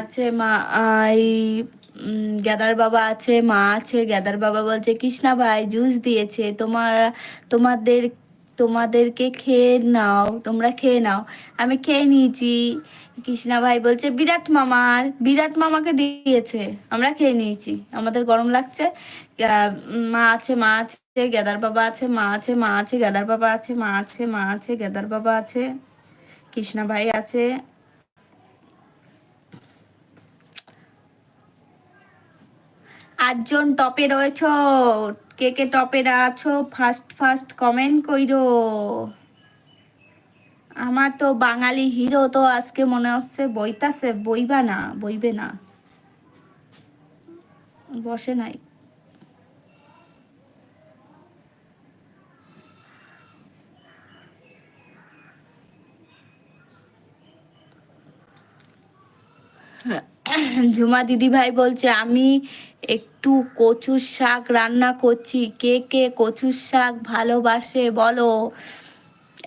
আছে মা, এই গেদার বাবা আছে, মা আছে। গেদার বাবা বলছে কৃষ্ণা ভাই জুস দিয়েছে, তোমাদের তোমাদেরকে খেয়ে নাও, তোমরা খেয়ে নাও। আমি খেয়ে নিয়েছি। কৃষ্ণা ভাই বলছে বিরাট মামাকে দিয়েছে, আমরা খেয়ে নিয়েছি, আমাদের গরম লাগছে। মা আছে গেদার বাবা আছে, মা আছে গেদার বাবা আছে, মা আছে গেদার বাবা আছে, কৃষ্ণা ভাই আছে। আটজন টপে রয়েছ, কে কে টপে আছো ফার্স্ট ফার্স্ট কমেন্ট কইরো। আমার তো বাঙালি হিরো তো আজকে মনে হচ্ছে বইতাছে, বইবে না, বসে নাই। ঝুমা দিদি ভাই বলছে আমি একটু কচুর শাক রান্না করছি, কে কে কচুর শাক ভালোবাসে বলো।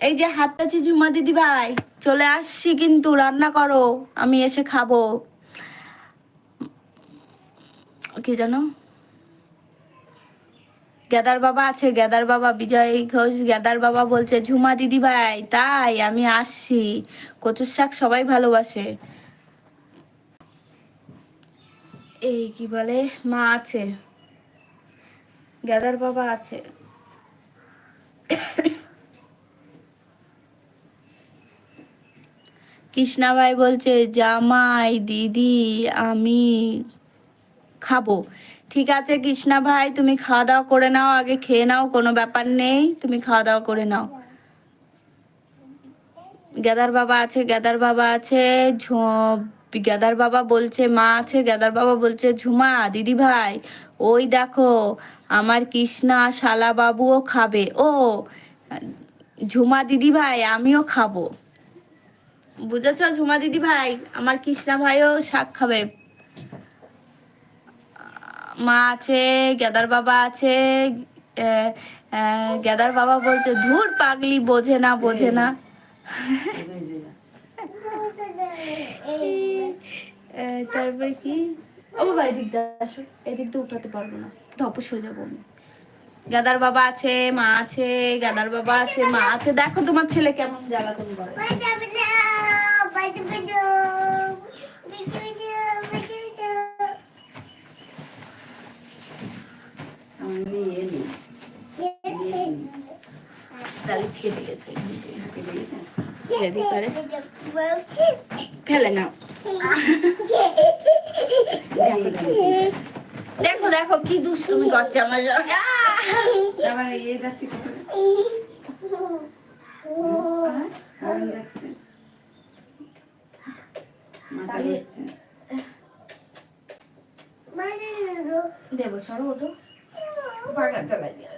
এই যে হাত পাচ্ছি ঝুমা দিদি ভাই, চলে আসছি কিন্তু রান্না করো, আমি এসে খাবো। কি জানো, গেদার বাবা আছে, গেদার বাবা বিজয় ঘোষ গেদার বাবা বলছে ঝুমা দিদি ভাই তাই আমি আসছি, কচুর শাক সবাই ভালোবাসে। এই কি বলে, মা আছে, গেদার বাবা আছে। কৃষ্ণা ভাই বলছে জামাই দিদি আমি খাবো। ঠিক আছে কৃষ্ণা ভাই, তুমি খাওয়া দাওয়া করে নাও, আগে খেয়ে নাও, কোনো ব্যাপার নেই, তুমি খাওয়া দাওয়া করে নাও। গেদার বাবা আছে, গেদার বাবা আছে, গেদার বাবা বলছে মা আছে, গেদার বাবা বলছে ঝুমা দিদি ভাই ওই দেখো আমার কৃষ্ণা শালা বাবুও খাবে। ও ঝুমা দিদি ভাই আমিও খাবো, বুঝেছ ঝুমা দিদি ভাই, আমার কৃষ্ণা ভাইও শাক খাবে। মা আছে, গেদার বাবা আছে। গেদার বাবা বলছে ধুর পাগলি, বোঝে না। তারপরে কি, ও বাবা এদিক দিয়ে আসো, এদিক দিয়ে উঠাতে পারবো না, ঢপস হয়ে যাবো আমি। গাদার বাবা আছে, মা আছে, গাদার বাবা আছে, মা আছে। দেখো তোমার ছেলে কেমন জ্বালাতন করে। কেটে গেছে, ফেলে না। দেখো দেখো কি দুষ্টুমি করছে আমার দেবো, সরো ওটো বাগান চালাই দিয়ে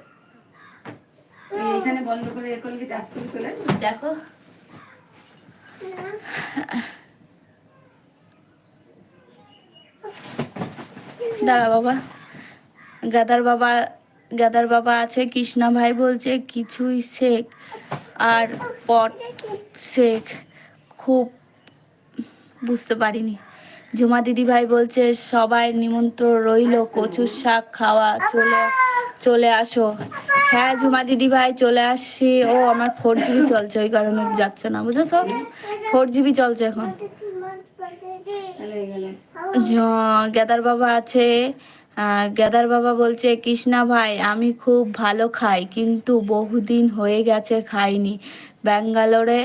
এখানে বন্ধ করে করলে টাচ করে চলে দেখো। দাঁড়া বাবা, গাদার বাবা আছে। কৃষ্ণা ভাই বলছে কিছুই শেখ আর পট শেখ, খুব বুঝতে পারিনি। ঝুমা দিদি ভাই বলছে সবাই নিমন্ত্রণ রইল কচুর শাক খাওয়া, চলে আসো। হ্যাঁ ঝুমা দিদি ভাই চলে আসছি। ও আমার 4GB চলছে, ওই কারণে যাচ্ছে না, বুঝেছ, 4GB চলছে এখন। গেদার বাবা আছে। গেদার বাবা বলছে কৃষ্ণা ভাই আমি খুব ভালো খাই, কিন্তু বহুদিন হয়ে গেছে খাইনি ব্যাঙ্গালোরে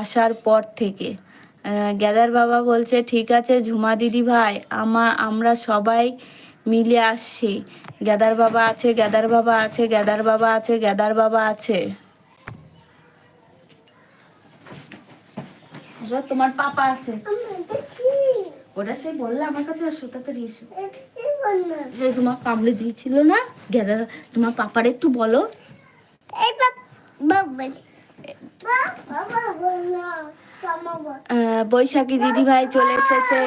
আসার পর থেকে। গেদার বাবা বলছে ঠিক আছে ঝুমা দিদি ভাই, আমরা সবাই মিলে আসছি। গেদার বাবা আছে, গেদার বাবা আছে, গেদার বাবা আছে, গেদার বাবা আছে। তোমার পাপা আছে, ওরা সে বললে আমার কাছে আসো, তাড়াতাড়ি এসো। সে তোমার কামড়ে দিয়েছিল না, গেদা তোমার পাপার একটু বলো। বৈশাখী দিদি ভাই চলে এসেছে।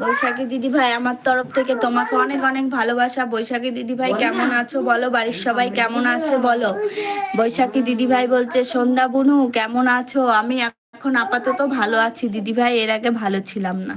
বৈশাখী দিদি ভাই আমার তরফ থেকে তোমাকে অনেক অনেক ভালোবাসা। বৈশাখী দিদি ভাই কেমন আছো বলো, বাড়ির সবাই কেমন আছে বলো। বৈশাখী দিদি ভাই বলছে সন্ধ্যা বুনু কেমন আছো, আমি এখন আপাতত ভালো আছি দিদি ভাই, এর আগে ভালো ছিলাম না।